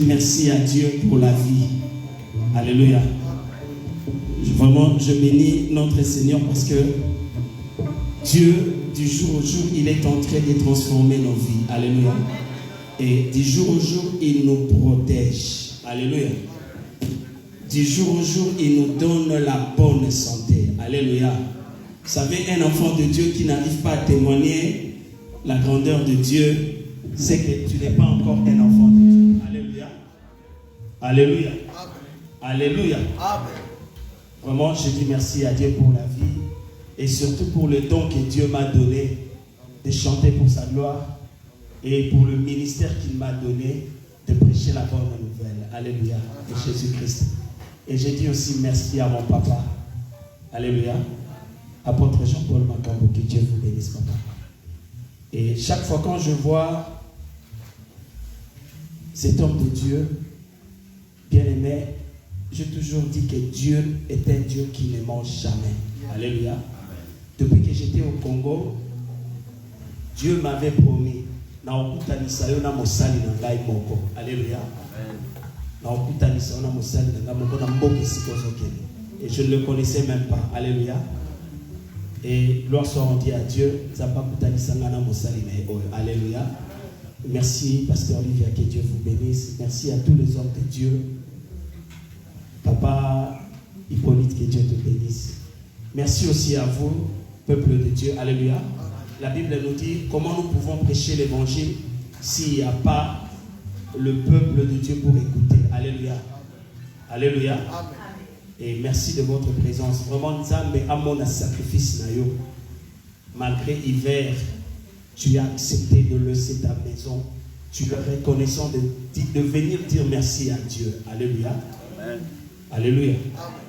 Merci à Dieu pour la vie. Alléluia. Vraiment, je bénis notre Seigneur parce que Dieu, du jour au jour, il est en train de transformer nos vies. Alléluia. Et du jour au jour, il nous protège. Alléluia. Du jour au jour, il nous donne la bonne santé. Alléluia. Vous savez, un enfant de Dieu qui n'arrive pas à témoigner la grandeur de Dieu, c'est que tu n'es pas encore un enfant de Dieu. Alléluia. Alléluia. Alléluia. Vraiment, je dis merci à Dieu pour la vie et surtout pour le don que Dieu m'a donné de chanter pour sa gloire et pour le ministère qu'il m'a donné de prêcher la bonne nouvelle. Alléluia. De Jésus-Christ. Et je dis aussi merci à mon papa. Alléluia. Apôtre Jean-Paul Makambo, que Dieu vous bénisse, papa. Et chaque fois quand je vois cet homme de Dieu, bien-aimé, j'ai toujours dit que Dieu est un Dieu qui ne mange jamais. Alléluia. Depuis que j'étais au Congo, Dieu m'avait promis. Alléluia. Et je ne le connaissais même pas. Alléluia. Et gloire soit rendue à Dieu. Alléluia. Merci, Pasteur Olivia, que Dieu vous bénisse. Merci à tous les hommes de Dieu. Papa Hippolyte, que Dieu te bénisse. Merci aussi à vous, peuple de Dieu. Alléluia. La Bible nous dit comment nous pouvons prêcher l'évangile s'il n'y a pas le peuple de Dieu pour écouter. Alléluia. Alléluia. Amen. Et merci de votre présence. Vraiment, Nzambe a mon sacrifice nayo. Malgré l'hiver, tu as accepté de laisser ta maison. Tu es reconnaissant de venir dire merci à Dieu. Alléluia. Amen. Alléluia. Amen.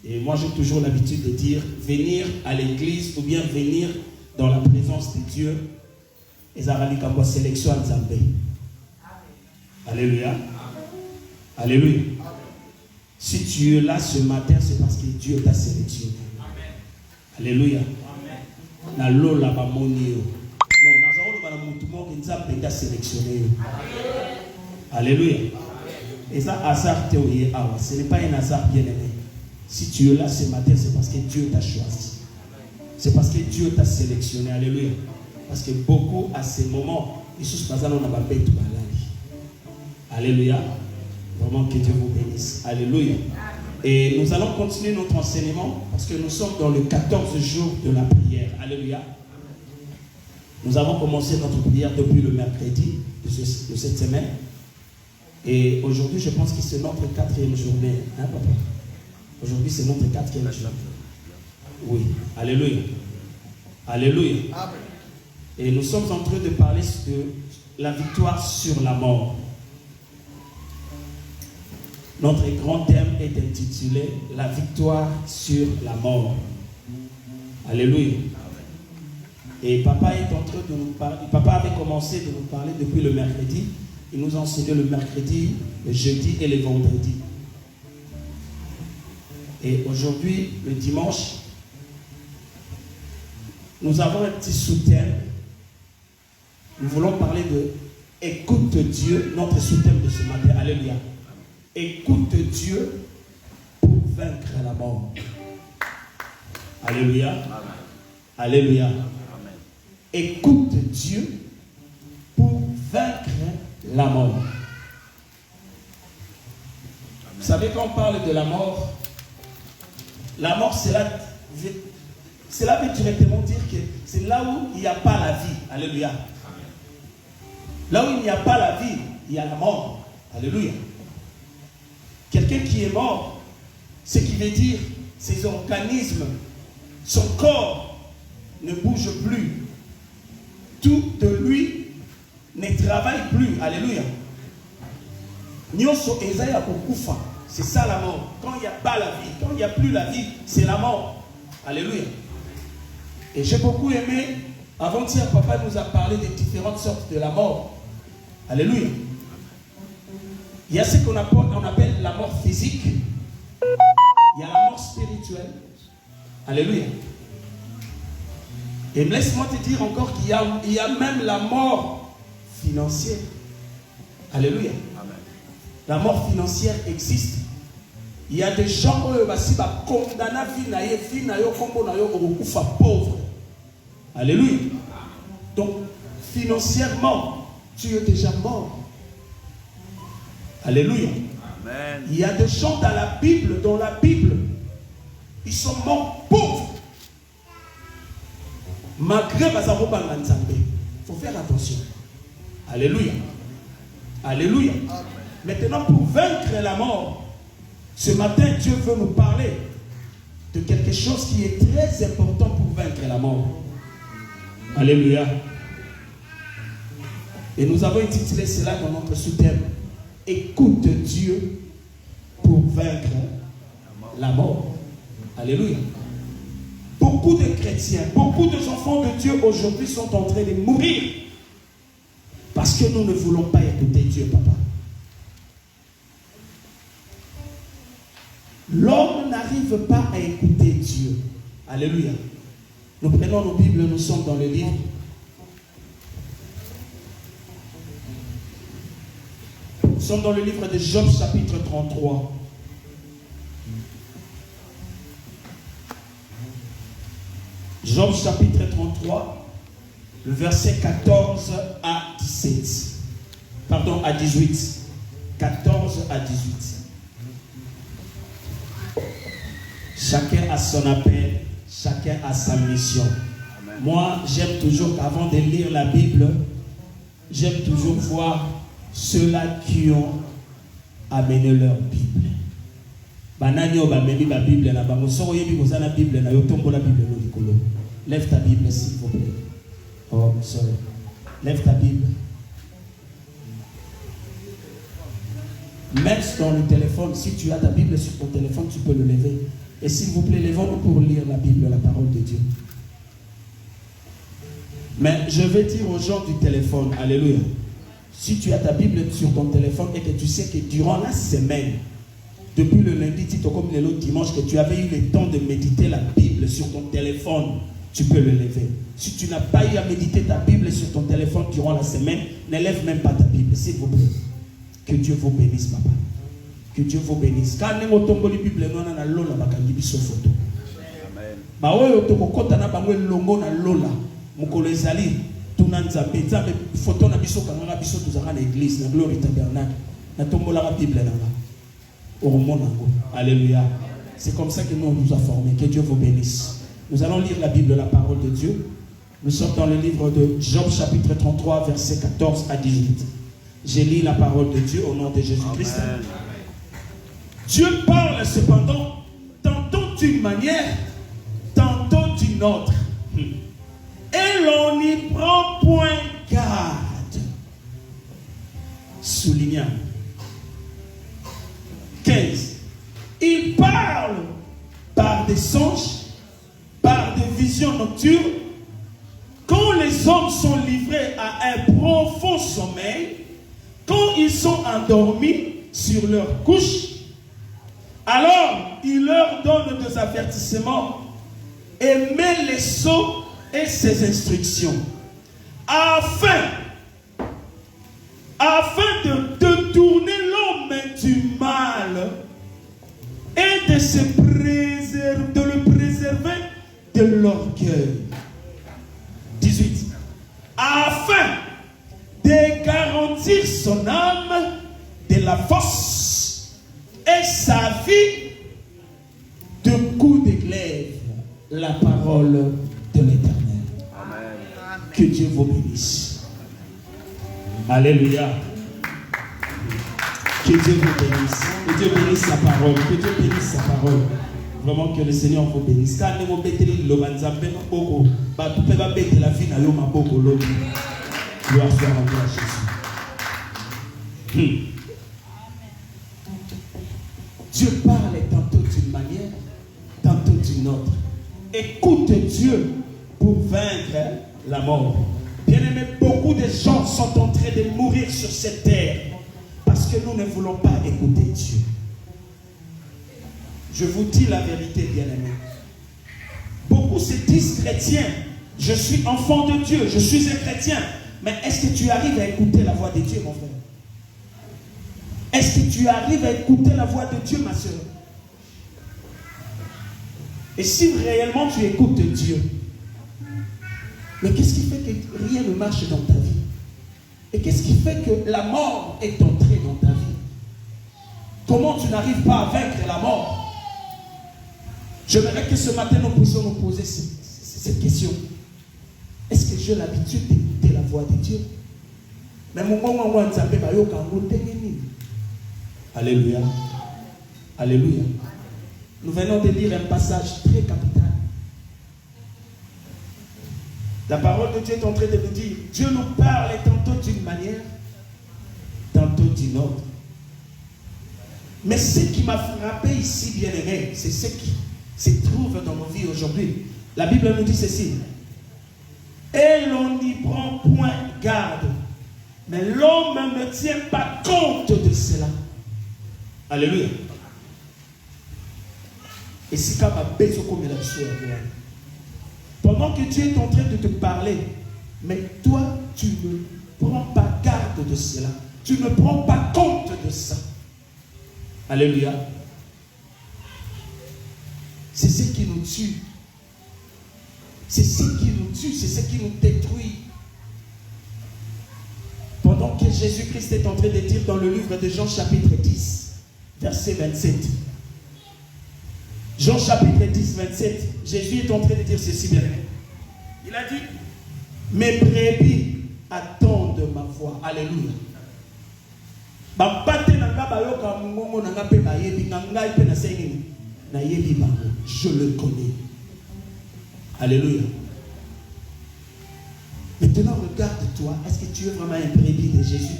Et moi, j'ai toujours l'habitude de dire venir à l'église ou bien venir dans la présence de Dieu. Et ça va dire sélection à Nzambe. Alléluia. Alléluia. Si tu es là ce matin, c'est parce que Dieu t'a sélectionné. Amen. Alléluia. Amen. Non, nous avons sélectionné. Alléluia. Et ça, hasard, ce n'est pas un hasard bien aimé. Si tu es là ce matin, c'est parce que Dieu t'a choisi. C'est parce que Dieu t'a sélectionné. Alléluia. Parce que beaucoup, à ces moments, ils sont pas dans la bête. Alléluia. Vraiment que Dieu vous bénisse. Alléluia. Et nous allons continuer notre enseignement parce que nous sommes dans le 14e jour de la prière. Alléluia. Nous avons commencé notre prière depuis le mercredi de cette semaine. Et aujourd'hui, je pense que c'est notre 4e journée. Hein, papa? Aujourd'hui, c'est notre 4e journée. Oui. Alléluia. Alléluia. Et nous sommes en train de parler de la victoire sur la mort. Notre grand thème est intitulé « La victoire sur la mort ». Alléluia. Et papa est en train de nous parler. Papa avait commencé de nous parler depuis le mercredi. Il nous a enseigné le mercredi, le jeudi et le vendredi. Et aujourd'hui, le dimanche, nous avons un petit sous-thème. Nous voulons parler de « Écoute Dieu », notre sous-thème de ce matin. Alléluia. Écoute Dieu pour vaincre la mort. Alléluia. Amen. Alléluia. Amen. Écoute Dieu pour vaincre la mort. Amen. Vous savez, quand on parle de la mort, cela veut directement dire que c'est là où il n'y a pas la vie. Alléluia. Amen. Là où il n'y a pas la vie, il y a la mort. Alléluia. Quelqu'un qui est mort, ce qui veut dire ses organismes, son corps ne bouge plus. Tout de lui ne travaille plus. Alléluia. C'est ça la mort. Quand il n'y a pas la vie, quand il n'y a plus la vie, c'est la mort. Alléluia. Et j'ai beaucoup aimé, avant-hier, papa nous a parlé des différentes sortes de la mort. Alléluia. Il y a ce qu'on appelle la mort physique. Il y a la mort spirituelle. Alléluia. Et laisse-moi te dire encore qu'il y a même la mort financière. Alléluia. Amen. La mort financière existe. Il y a des gens qui sont condamnés à pauvre. Alléluia. Donc, financièrement, tu es déjà mort. Alléluia. Amen. Il y a des gens dans la Bible, ils sont morts pauvres. Malgré il faut faire attention. Alléluia. Alléluia. Amen. Maintenant, pour vaincre la mort, ce matin, Dieu veut nous parler de quelque chose qui est très important pour vaincre la mort. Alléluia. Et nous avons intitulé cela dans notre sous-thème. Écoute Dieu pour vaincre la mort. Alléluia. Beaucoup de chrétiens, beaucoup d'enfants de Dieu aujourd'hui sont en train de mourir parce que nous ne voulons pas écouter Dieu, papa. L'homme n'arrive pas à écouter Dieu. Alléluia. Nous prenons nos Bibles, nous sommes dans le livre. Nous sommes dans le livre de Job, chapitre 33. Job, chapitre 33, le verset 14 à 17. Pardon, à 18. 14 à 18. Chacun a son appel, chacun a sa mission. Amen. Moi, j'aime toujours, avant de lire la Bible, j'aime toujours voir ceux-là qui ont amené leur Bible. Lève ta Bible, s'il vous plaît. Oh, sorry. Lève ta Bible. Même dans le téléphone, si tu as ta Bible sur ton téléphone, tu peux le lever. Et s'il vous plaît, levons-nous pour lire la Bible, la parole de Dieu. Mais je vais dire aux gens du téléphone, alléluia, si tu as ta Bible sur ton téléphone et que tu sais que durant la semaine, depuis le lundi, comme le dimanche, que tu avais eu le temps de méditer la Bible sur ton téléphone, tu peux le lever. Si tu n'as pas eu à méditer ta Bible sur ton téléphone durant la semaine, ne lève même pas ta Bible, s'il vous plaît. Que Dieu vous bénisse, papa. Que Dieu vous bénisse. Quand on a la Bible, on a lola, on a une photo. Bah ouais, on a une longo na lola. Mukolo ezali, tunanzambe, nzambe photo na biso kanga biso tuzaka na église, na gloire tabernacle. Na tombola la Bible nanga. Alléluia. C'est comme ça que nous on nous a formés. Que Dieu vous bénisse. Nous allons lire la Bible, la parole de Dieu. Nous sommes dans le livre de Job, chapitre 33, versets 14 à 18. J'ai lu la parole de Dieu au nom de Jésus-Christ. Dieu parle cependant, tantôt d'une manière, tantôt d'une autre. Et l'on n'y prend point garde. Soulignant. 15. Il parle par des songes, par des visions nocturnes. Quand les hommes sont livrés à un profond sommeil, quand ils sont endormis sur leur couche, alors il leur donne des avertissements et met les sceaux et ses instructions, afin de tourner l'homme du mal et de le préserver de l'orgueil. 18. Afin de garantir son âme de la force et sa vie de coups de glaive, la parole de l'Éternel. Amen. Que Dieu vous bénisse. Alléluia. Que Dieu vous bénisse. Que Dieu bénisse sa parole. Que Dieu bénisse sa parole. Vraiment que le Seigneur vous bénisse. Quand nous mettons la vie dans l'homme, gloire soit rendue à Jésus. Dieu parle tantôt d'une manière, tantôt d'une autre. Écoute Dieu pour vaincre la mort. Bien-aimés, beaucoup de gens sont en train de mourir sur cette terre parce que nous ne voulons pas écouter Dieu. Je vous dis la vérité, bien-aimés. Beaucoup se disent chrétiens. Je suis enfant de Dieu, je suis un chrétien. Mais est-ce que tu arrives à écouter la voix de Dieu, mon frère? Est-ce que tu arrives à écouter la voix de Dieu, ma soeur? Et si réellement tu écoutes Dieu, mais qu'est-ce qui fait que rien ne marche dans ta vie? Et qu'est-ce qui fait que la mort est entrée dans ta vie? Comment tu n'arrives pas à vaincre la mort? J'aimerais que ce matin nous puissions nous poser cette question. Est-ce que j'ai l'habitude d'écouter la voix de Dieu? Alléluia. Alléluia. Nous venons de lire un passage très capital. La parole de Dieu est en train de nous dire, Dieu nous parle tantôt d'une manière, tantôt d'une autre. Mais ce qui m'a frappé ici, bien aimé, c'est ce qui se trouve dans nos vies aujourd'hui. La Bible nous dit ceci. Et l'on n'y prend point garde. Mais l'homme ne tient pas compte de cela. Alléluia. Et si comme pendant que Dieu est en train de te parler, mais toi, tu ne prends pas garde de cela. Tu ne prends pas compte de ça. Alléluia. C'est ce qui nous tue. C'est ce qui nous tue, c'est ce qui nous détruit. Pendant que Jésus-Christ est en train de dire dans le livre de Jean chapitre 10, verset 27. Jean chapitre 10, 27, Jésus est en train de dire ceci, bien aimé. Il a dit, mes brebis attendent ma voix. Alléluia. Je le connais. Alléluia. Maintenant, regarde-toi. Est-ce que tu es vraiment un brebis de Jésus?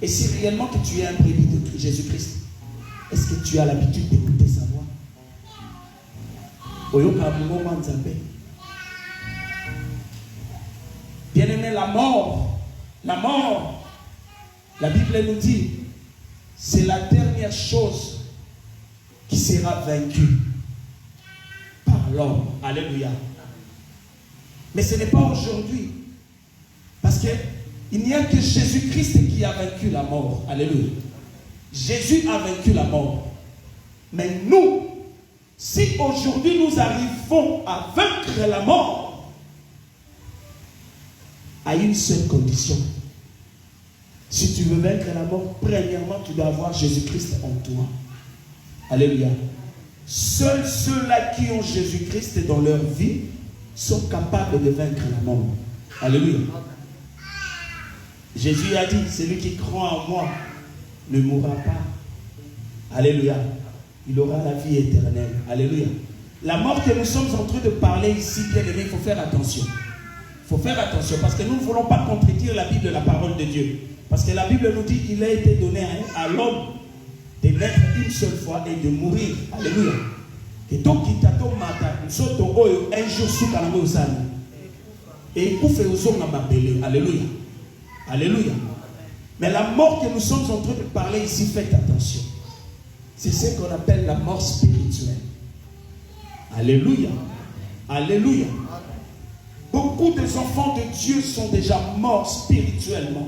Et si réellement que tu es un brebis de Jésus-Christ, est-ce que tu as l'habitude d'écouter sa voix? Bien-aimé, la mort, la Bible nous dit, c'est la dernière chose qui sera vaincu par l'homme. Alléluia. Mais ce n'est pas aujourd'hui. Parce qu'il n'y a que Jésus-Christ qui a vaincu la mort. Alléluia. Jésus a vaincu la mort. Mais nous, si aujourd'hui nous arrivons à vaincre la mort, à une seule condition. Si tu veux vaincre la mort, premièrement, tu dois avoir Jésus-Christ en toi. Alléluia. Seuls ceux-là qui ont Jésus-Christ dans leur vie sont capables de vaincre la mort. Alléluia. Jésus a dit, celui qui croit en moi ne mourra pas. Alléluia. Il aura la vie éternelle. Alléluia. La mort que nous sommes en train de parler ici, bien aimé, il faut faire attention. Il faut faire attention parce que nous ne voulons pas contredire la Bible, la parole de Dieu. Parce que la Bible nous dit qu'il a été donné à l'homme de naître une seule fois et de mourir. Alléluia. Et donc, un jour sous et il fait aux Alléluia. Alléluia. Mais la mort que nous sommes en train de parler ici, faites attention. C'est ce qu'on appelle la mort spirituelle. Alléluia. Alléluia. Beaucoup des enfants de Dieu sont déjà morts spirituellement.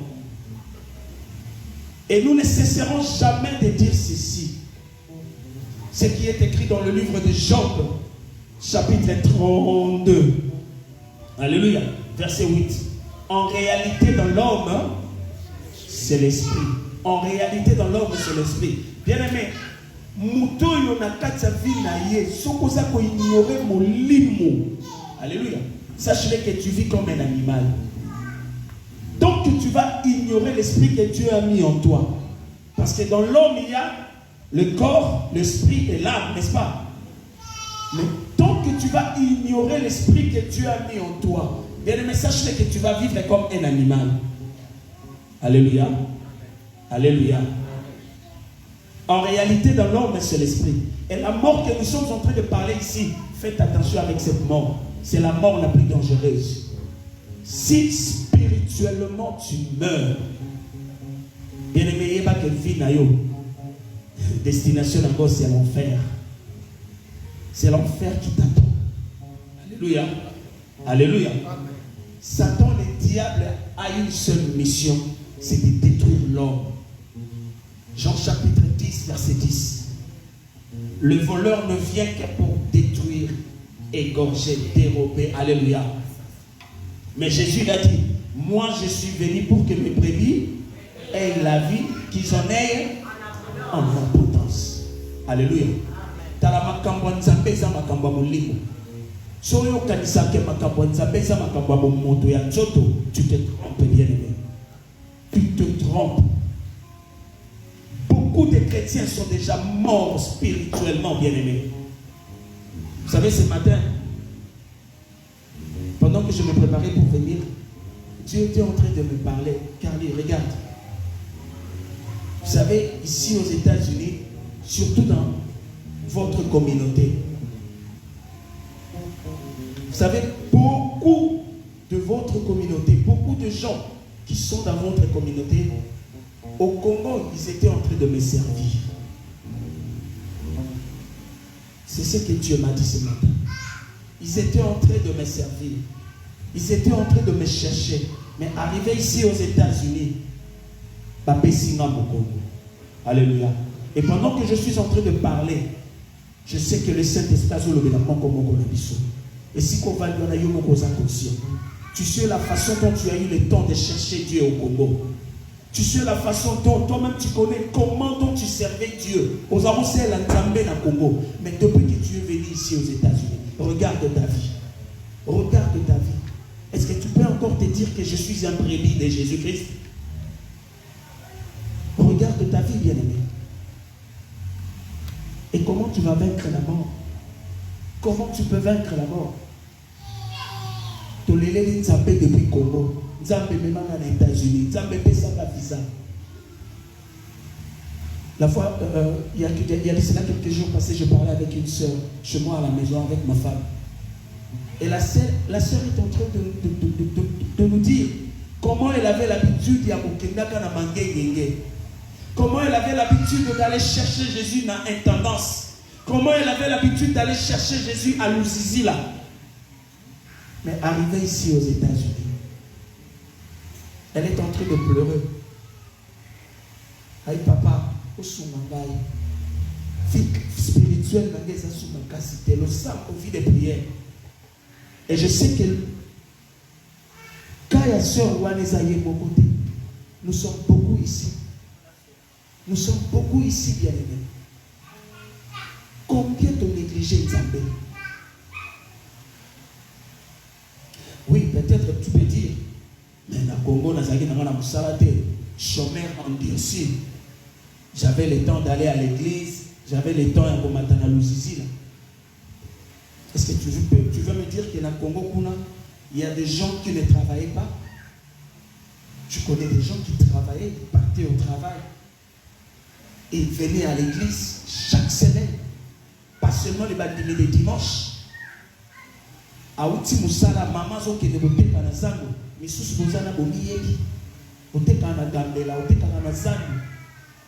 Et nous ne cesserons jamais de dire ceci. Ce qui est écrit dans le livre de Job, chapitre 32. Alléluia. Verset 8. En réalité, dans l'homme, c'est l'esprit. En réalité, dans l'homme, c'est l'esprit. Bien-aimé, alléluia. Sache-le que tu vis comme un animal. Donc tu vas ignorer l'esprit que Dieu a mis en toi. Parce que dans l'homme, il y a le corps, l'esprit et l'âme, n'est-ce pas? Mais tant que tu vas ignorer l'esprit que Dieu a mis en toi, bien-aimé, sache-le que tu vas vivre comme un animal. Alléluia. Alléluia. En réalité, dans l'homme, c'est l'esprit. Et la mort que nous sommes en train de parler ici, faites attention avec cette mort. C'est la mort la plus dangereuse. Si spirituellement tu meurs, bien aimé, il n'y a pas que vie na yo. Destination encore, c'est l'enfer. C'est l'enfer qui t'attend. Alléluia. Alléluia. Satan, le diable, a une seule mission, c'est de détruire l'homme. Jean chapitre 10, verset 10. Le voleur ne vient que pour détruire, égorger, dérober. Alléluia. Mais Jésus a dit, moi je suis venu pour que mes brebis aient la vie, qu'ils en aient en abondance. Alléluia. Tu te trompes, bien aimé. Tu te trompes. Beaucoup de chrétiens sont déjà morts spirituellement, bien aimés. Vous savez, ce matin, pendant que je me préparais pour venir, Dieu était en train de me parler. Carly, regarde. Vous savez, ici aux États-Unis, surtout dans votre communauté, vous savez, beaucoup de votre communauté, beaucoup de gens qui sont dans votre communauté, au Congo, ils étaient en train de me servir. C'est ce que Dieu m'a dit ce matin. Ils étaient en train de me servir. Ils étaient en train de me chercher. Mais arrivé ici aux États-Unis, alléluia. Et pendant que je suis en train de parler, je sais que le Saint-Esprit a le et si tu sais la façon dont tu as eu le temps de chercher Dieu au Congo. Tu sais la façon dont toi-même tu connais comment dont tu servais Dieu. Aux avancées la Nzambé na Congo. Mais depuis que tu es venu ici aux États-Unis, regarde ta vie. Regarde ta vie. Est-ce que tu peux encore te dire que je suis un brebis de Jésus-Christ? Regarde ta vie, bien-aimé. Et comment tu vas vaincre la mort? Comment tu peux vaincre la mort? Tolélé Nzambé depuis Congo. Nzambé même aux États-Unis. Nzambé pesa la visa. La fois, il y a cela quelques jours passés, je parlais avec une soeur chez moi à la maison avec ma femme. Et la sœur est en train de nous dire comment elle avait l'habitude comment elle avait l'habitude d'aller chercher Jésus dans l'intendance. comment elle avait l'habitude d'aller chercher Jésus à Louzizi là. Mais arrivée ici aux États-Unis, elle est en train de pleurer. Aïe papa, au soumangaï, fille spirituelle, le sang au vide des prières. Et je sais que quand il y a sœur Wanesa Yemokote, nous sommes beaucoup ici. Nous sommes beaucoup ici, bien-aimés. Combien de négligés Nzambé? Oui, peut-être tu peux dire, mais na Congo, chômeur en diocèse. J'avais le temps d'aller à l'église, j'avais le temps à Komatana Louzizi. Est-ce que tu veux me dire que dans le Congo, il y a des gens qui ne travaillaient pas? Je connais des gens qui travaillaient, ils partaient au travail. Et ils venaient à l'église chaque semaine. Pas seulement les bandits des dimanches. Aouti Moussala, maman, qui ne votait pas dans Zango. Mais sous Moussala, Bomiyebi. Votait pas dans Gambela, votait pas dans Zango.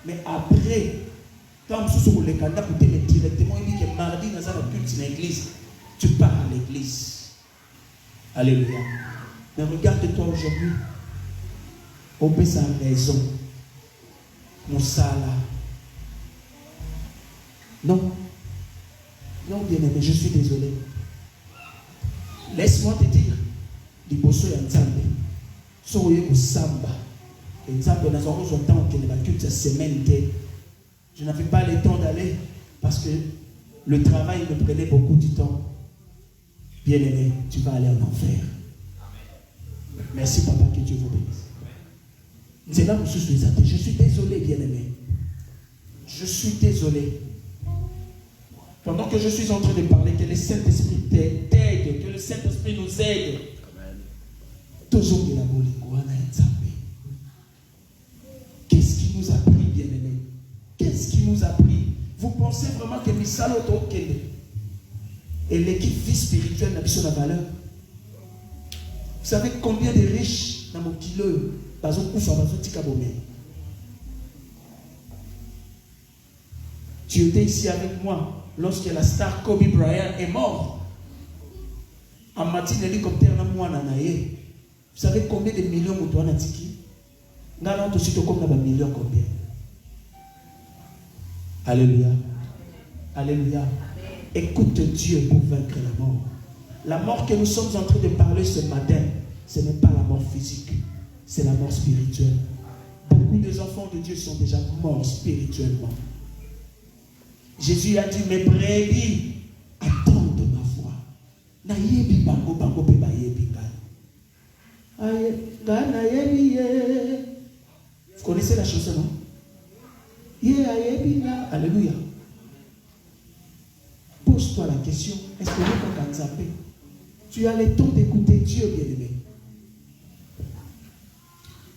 Mais après, quand Moussou le candidat pour dire directement, il dit que mardi, dans la culte dans l'église, tu pars à l'église. Alléluia. Mais regarde-toi aujourd'hui. On peut sa raison. Moussala. Non. Non, bien-aimé, je suis désolé. Laisse-moi te dire, Liboso ya Nzambe, soye kusamba. Et Nzambe dans un temps que la culte semaine, je n'avais pas le temps d'aller parce que le travail me prenait beaucoup de temps. Bien-aimé, tu vas aller en enfer. Merci papa, que Dieu vous bénisse. C'est là où je suis désolé, bien-aimé. Je suis désolé. Pendant que je suis en train de parler, que le Saint-Esprit t'aide, que le Saint-Esprit nous aide. Toujours de la Bolingouana et Nzambe. Qu'est-ce qui nous a pris, bien-aimé? Qu'est-ce qui nous a pris? Vous pensez vraiment que Misalo Tokele et l'équipe vie spirituelle n'a pas de valeur? Vous savez combien de riches dans mon kilo tu étais ici avec moi lorsque la star Kobe Bryant est mort. En matin, l'hélicoptère n'a moi nanaye. Vous savez combien de millions de toi n'atiki? N'a aussi comme un million combien? Alléluia. Alléluia. Écoute Dieu pour vaincre la mort. La mort que nous sommes en train de parler ce matin, ce n'est pas la mort physique, c'est la mort spirituelle. Beaucoup des enfants de Dieu sont déjà morts spirituellement. Jésus a dit, mes brebis attendent ma voix. Nayebi bango bango pe bayebi ngai. Vous connaissez la chanson, non? Alléluia. Pose-toi la question, est-ce que tu as le temps d'écouter Dieu, bien-aimé?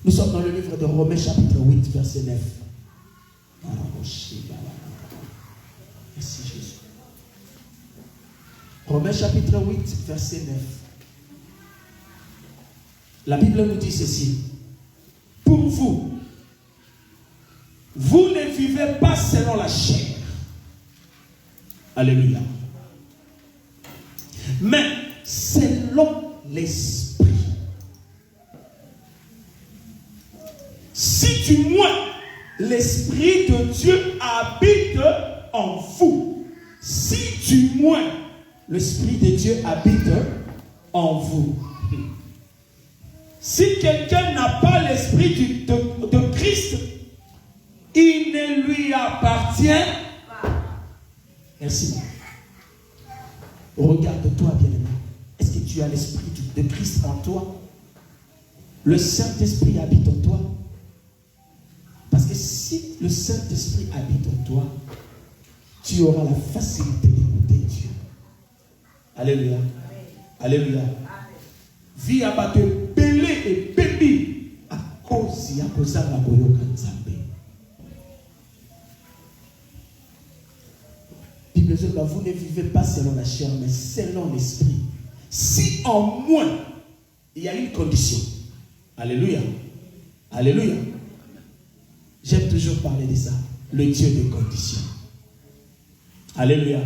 Nous sommes dans le livre de Romains chapitre 8, verset 9. Merci Jésus. Romains chapitre 8, verset 9. La Bible nous dit ceci. Pour vous, vous ne vivez pas selon la chair. Alléluia. Mais selon l'esprit. Si du moins l'esprit de Dieu habite en vous. Si du moins l'esprit de Dieu habite en vous. Si quelqu'un n'a pas l'esprit de Christ, il ne lui appartient pas. Merci. Regarde-toi, bien-aimé. Est-ce que tu as l'esprit de Christ en toi? Le Saint-Esprit habite en toi. Parce que si le Saint-Esprit habite en toi, tu auras la facilité d'écouter Dieu. Alléluia. Amen. Alléluia. Vie à battre belé et bébi à cause de la koyoka nzambe. Bible dit, vous ne vivez pas selon la chair, mais selon l'esprit. Si en moi, il y a une condition. Alléluia. Alléluia. J'aime toujours parler de ça. Le Dieu des conditions. Alléluia.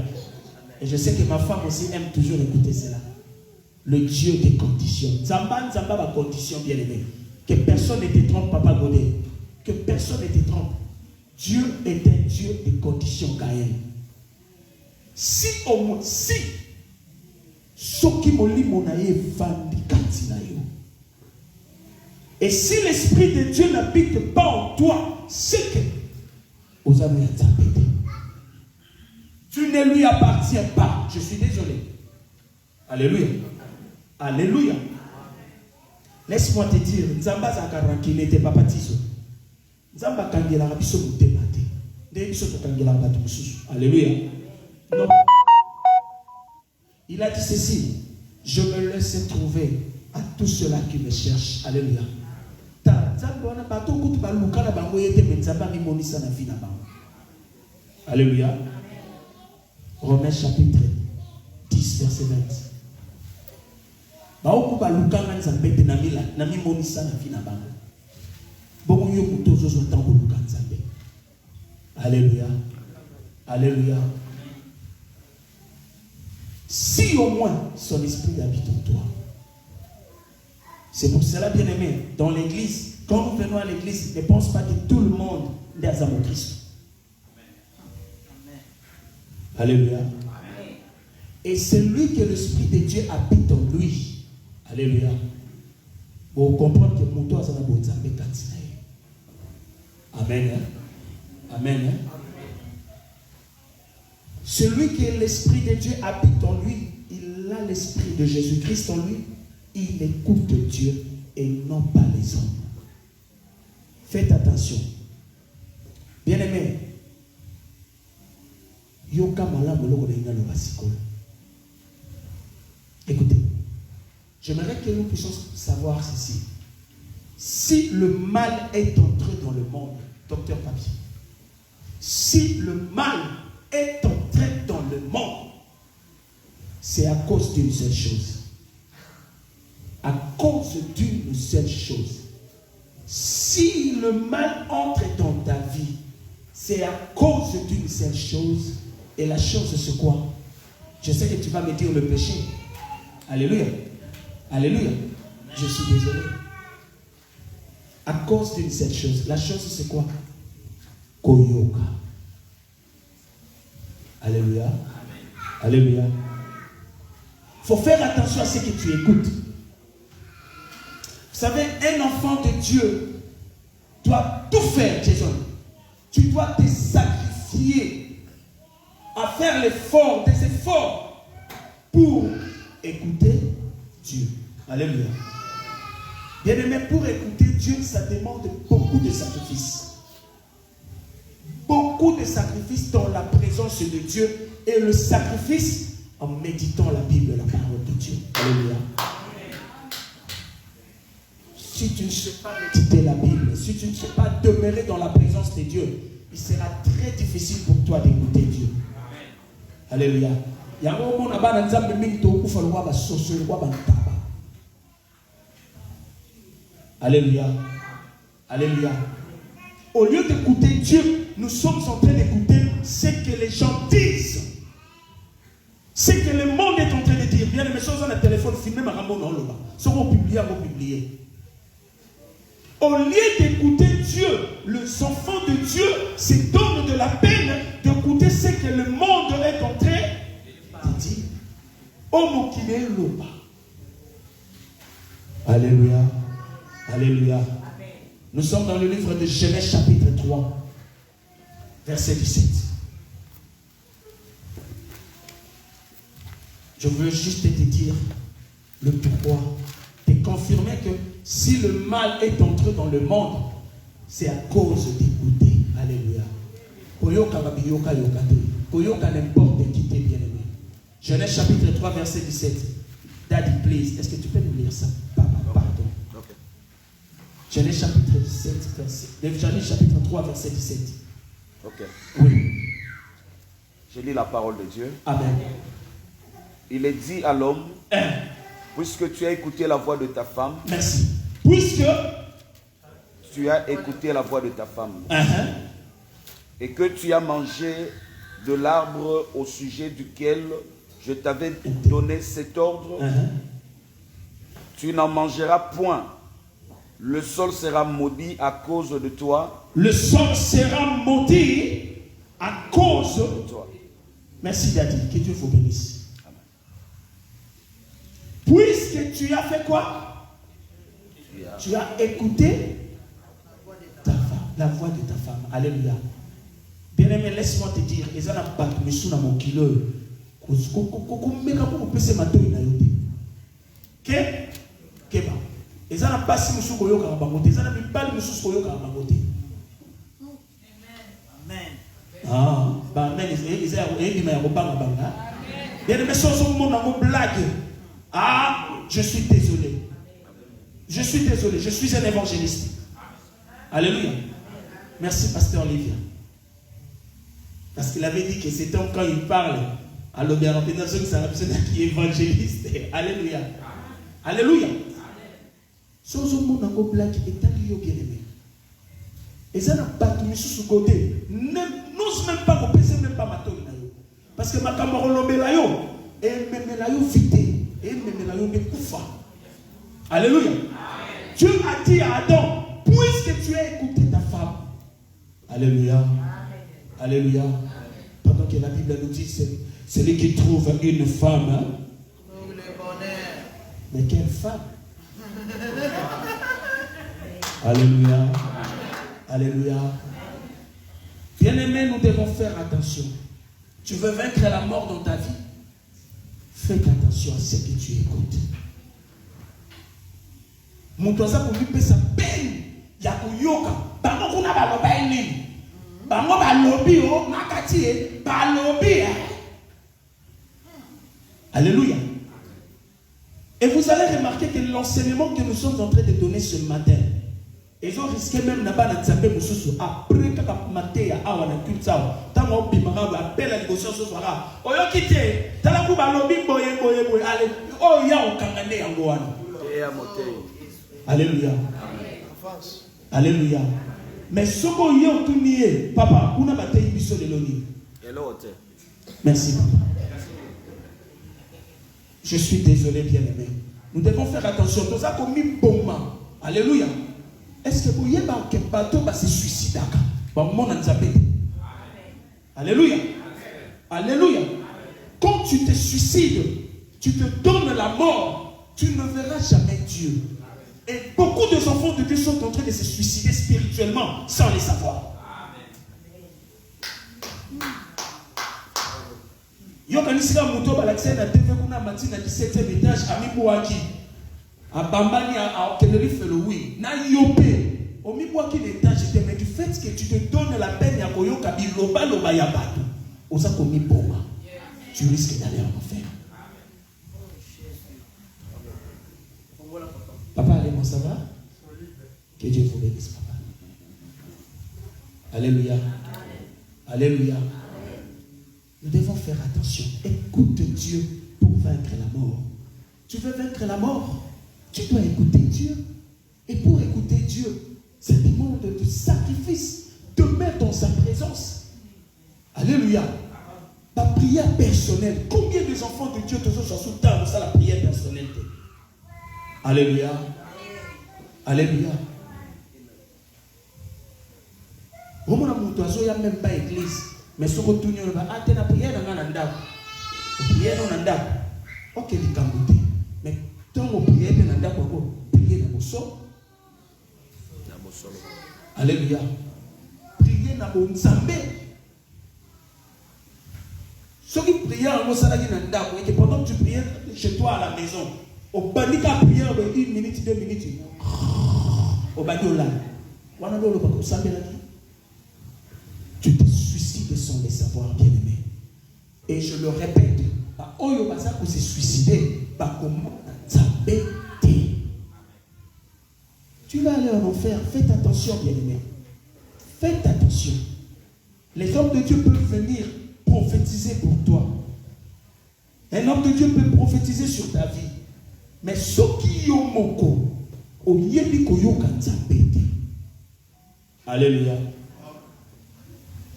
Et je sais que ma femme aussi aime toujours écouter cela. Le Dieu des conditions. Zamba va condition, bien aimé. Que personne ne te trompe, Papa Godé. Que personne ne te trompe. Dieu est un Dieu des conditions quand même. Si au moins, si et si l'Esprit de Dieu n'habite pas en toi, c'est que vous avez été. Tu ne lui appartiens pas. Je suis désolé. Alléluia. Alléluia. Laisse-moi te dire, Nzamba Zakaranki n'était pas baptisé. Nzamba Kangela Rabiso Moutemate. Debiso Kangela Batumusu. Alléluia. Non. Il a dit ceci. Je me laisse trouver à tous ceux-là qui me cherchent. Alléluia. Alléluia. Romains chapitre 10, verset 20. Alléluia. Alléluia. Si au moins son esprit habite en toi. C'est pour cela, bien aimé, dans l'église, quand nous venons à l'église, ne pense pas que tout le monde est à mon Christ. Alléluia. Et celui que l'Esprit de Dieu habite en lui. Alléluia. Vous comprenez que mon toit, ça n'a pas de Amen. Hein? Amen. Hein? Celui que l'Esprit de Dieu habite en lui, il a l'Esprit de Jésus-Christ en lui, il écoute Dieu et non pas les hommes. Faites attention. Bien-aimé, écoutez, j'aimerais que nous puissions savoir ceci. Si le mal est entré dans le monde, docteur Papier, si le mal est entré dans le monde, c'est à cause d'une seule chose. À cause d'une seule chose. Si le mal entre dans ta vie, c'est à cause d'une seule chose. Et la chose, c'est quoi? Je sais que tu vas me dire le péché. Alléluia. Alléluia. Je suis désolé. À cause d'une seule chose. La chose, c'est quoi? Koyoka. Alléluia. Alléluia. Il faut faire attention à ce que tu écoutes. Vous savez, un enfant de Dieu doit tout faire, Jason. Tu dois te sacrifier à faire l'effort, des efforts pour écouter Dieu. Alléluia. Bien aimé, pour écouter Dieu, ça demande beaucoup de sacrifices. Beaucoup de sacrifices dans la présence de Dieu et le sacrifice en méditant la Bible, la parole de Dieu. Alléluia. Si tu ne sais pas méditer la Bible, si tu ne sais pas demeurer dans la présence de Dieu, il sera très difficile pour toi d'écouter Dieu. Alléluia. Alléluia. Alléluia. Au lieu d'écouter Dieu, nous sommes en train d'écouter ce que les gens disent. Ce que le monde est en train de dire. Bien, les choses dans le téléphone, filmez ma ramon dans le bas. Ce qu'on publie, on va publier. Au lieu d'écouter Dieu, les enfants de Dieu se donnent de la peine d'écouter ce que le monde est en train de dire. Oh mon Alléluia. Alléluia. Nous sommes dans le livre de Genèse chapitre 3, verset 17. Je veux juste te dire le pourquoi. Te confirmer que si le mal est entré dans le monde, c'est à cause d'écouter. Alléluia. Koyoka babiyoka yokate. Koyoka n'importe qui t'est bien aimé. Genèse chapitre 3, verset 17. Daddy, please. Est-ce que tu peux nous lire ça? Papa, pardon. Okay. Genèse chapitre 17, Genèse chapitre 3, verset 17. Ok. Oui. Je lis la parole de Dieu. Amen. Il est dit à l'homme, puisque tu as écouté la voix de ta femme. Merci. Puisque tu as écouté la voix de ta femme. Et que tu as mangé de l'arbre au sujet duquel je t'avais donné cet ordre, tu n'en mangeras point. Le sol sera maudit à cause de toi. Le sol sera maudit à cause de toi. Merci Daddy, que Dieu vous bénisse. Amen. Puisque tu as fait quoi? Tu as écouté ta femme, la voix de ta femme. Alléluia. Bien-aimé, laisse-moi te dire, ils n'ont pas de monsieur dans mon kilo. Ils n'ont pas si monsieur koyo karabangote. Ils n'ont pas de monsieur koyo karabangote. Amen. Ah, bah amen. Ils ont bien-aimé, sans mon blague. Ah, je suis désolé. Je suis désolé. Je suis un évangéliste. Alléluia. Merci, pasteur Olivia. Parce qu'il avait dit que cet homme, quand il parle, à l'obéissance, c'est la personne qui est évangéliste. Alléluia. Alléluia. Sans au monde en blague, est allé bien aimé. Et ça n'a pas tout mis sur ce côté. N'ose même pas repérer, même pas ma tonne. Parce que ma camarade l'obélayo, et même la yo vite, et même la yo me koufa. Alléluia. Dieu a dit à Adam, puisque tu as écouté ta femme. Alléluia. Alléluia. Pendant que la Bible nous dit, c'est celui qui trouve une femme. Hein? Mais quelle femme? Alléluia. Alléluia. Bien-aimés, nous devons faire attention. Tu veux vaincre la mort dans ta vie? Fais attention à ce que tu écoutes. Mon toisa pour lui payer sa peine. Il y a pour yoga. Par contre, on a pas le bain. Bango balobi o makati balobi. Alléluia. Et vous allez remarquer que l'enseignement que nous sommes en train de donner ce matin, ils ont risqué même là-bas de taper Moussou après que maté à awana kultao. Tant que bimara appelle la négociation ce soir. Oyo kité. Tala ku balobi boye boye. Allez. Oh ya o kangane yangoana. Alléluia. Alléluia. Mais ce qu'on y a tout nié, papa, on a battu une mission de l'ONU. Merci, papa. Je suis désolé, bien-aimé. Nous devons faire attention. Tout ça comme une bombe. Alléluia. Est-ce que vous voyez que le bateau va se suicider? Alléluia. Alléluia. Quand tu te suicides, tu te donnes la mort, tu ne verras jamais Dieu. Et beaucoup de enfants de Dieu sont en train de se suicider spirituellement sans les savoir. Yo kanisika muto balakse na TV kuna mati na 17e étage amibwaki. Abambani a Tenerife le oui. Na yopé. Omibwaki l'étage était mais du fait que tu te donnes la peine ya koyoka biloba loba ya bato. Oza komi boma. Tu risques d'aller en enfer. Papa, allez, ça va? Que Dieu vous bénisse, papa. Alléluia. Alléluia. Nous devons faire attention. Écoute Dieu pour vaincre la mort. Tu veux vaincre la mort? Tu dois écouter Dieu. Et pour écouter Dieu, ça demande de sacrifice, de mettre dans sa présence. Alléluia. La prière personnelle. Combien des enfants de Dieu te sont sous table ça la prière personnelle? Alléluia. Alléluia. Au moment où il n'y a même pas d'église, mais ce que tu as dit, tu as prié dans un endroit. Tu prié dans un endroit. Ok, tu as dit. Mais quand tu prié dans un endroit, tu prié dans le sol. Alléluia. Prier dans le Nzambé. Ceux qui prient en Mosalagi Nanda, et pendant que tu pries chez toi à la maison, au bandika prière de 1 minute, 2 minutes, au badola, tu te suicides sans les savoir, bien-aimé. Et je le répète, Oyo Bazako s'est suicidé, pas comment tu vas aller en enfer, faites attention, bien-aimé. Faites attention. Les hommes de Dieu peuvent venir prophétiser pour toi. Un homme de Dieu peut prophétiser sur ta vie. Mais ce qui ont moko, au yéli koyo kanzapete. Alléluia.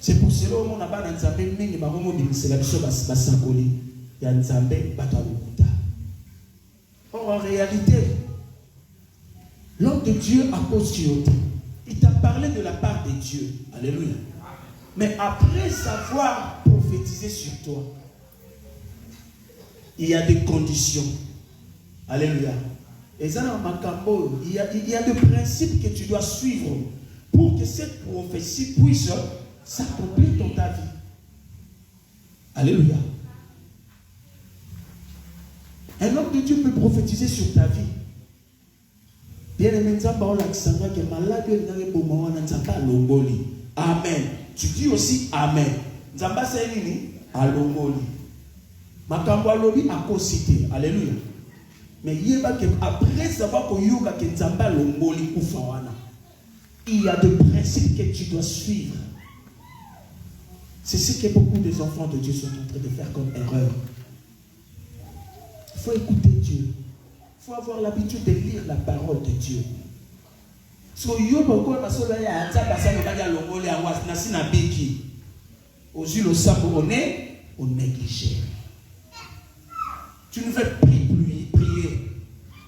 C'est pour cela qu'on a pas Nzambe mingi ba momo bimisela biso basakoli ya Nzambe bato lokuta. Or en réalité, l'homme de Dieu a posé. Il t'a parlé de la part de Dieu. Alléluia. Mais après avoir prophétisé sur toi, il y a des conditions. Alléluia. Et ça, il y a des principes que tu dois suivre pour que cette prophétie puisse s'accomplir dans ta vie. Alléluia. Un homme de Dieu peut prophétiser sur ta vie. Bien aimé, amen. Tu dis aussi amen. Nzamba c'est nini? Alongoli. Makambo alobi akosite. Alléluia. Mais après avoir koyoka que Nzamba longoli kufawana, il y a des principes que tu dois suivre. C'est ce que beaucoup des enfants de Dieu sont en train de faire comme erreur. Il faut écouter Dieu. Il faut avoir l'habitude de lire la parole de Dieu. So yo boko basola ya nza basalo badia longoli ya was nasi na beki. Ozu le sambo on négligé. Tu ne veux plus prier.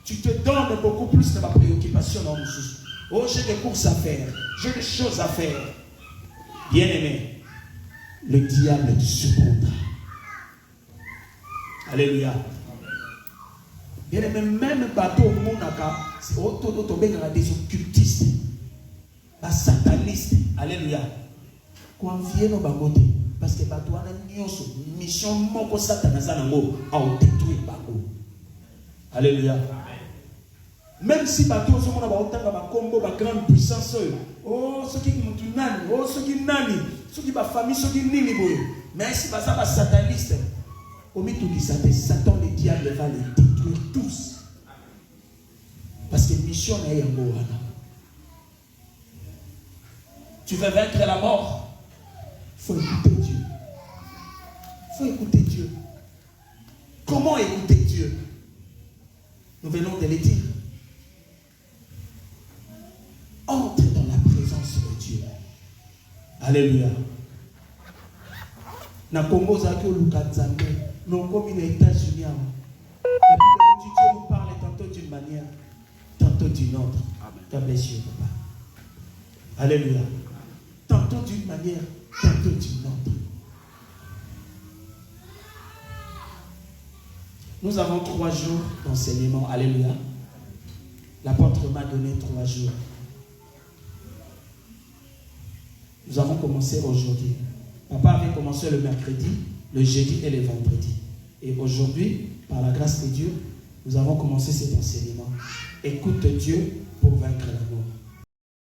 Tu te donnes beaucoup plus de ma préoccupation dans le sous. Oh, j'ai des courses à faire. J'ai des choses à faire. Bien-aimé, le diable te surprendra. Alléluia. Bien-aimé, même bateau au monaka, c'est autour des occultistes, des satanistes. Alléluia. Confiez nos bagotes. Parce que bateau a une mission moko satanazanango à détruire bateau. Alléluia. Même si bateau on a autant combo ba grande puissance. Oh, ceux qui mutu nani, oh ceux qui nani, ceux qui ba famille, ceux qui nini boy. Mais si ba ça ba sataniste, au milieu de Satan le diable va les détruire tous. Parce que mission est yango wana. Tu veux vaincre la mort? Il faut écouter Dieu. Il faut écouter Dieu. Comment écouter Dieu? Nous venons de le dire. Entre dans la présence de Dieu. Alléluia. Na Congo Zaki Lukanzambe, nous comme les États-Unis. La Bible dit Dieu nous parle tantôt d'une manière, tantôt d'une autre. God bless you, papa. Alléluia. Tantôt d'une manière, tantôt d'une autre. Nous avons 3 jours d'enseignement. Alléluia. L'apôtre m'a donné 3 jours. Nous avons commencé aujourd'hui. Papa avait commencé le mercredi, le jeudi et le vendredi. Et aujourd'hui, par la grâce de Dieu, nous avons commencé cet enseignement. Écoute Dieu pour vaincre la mort.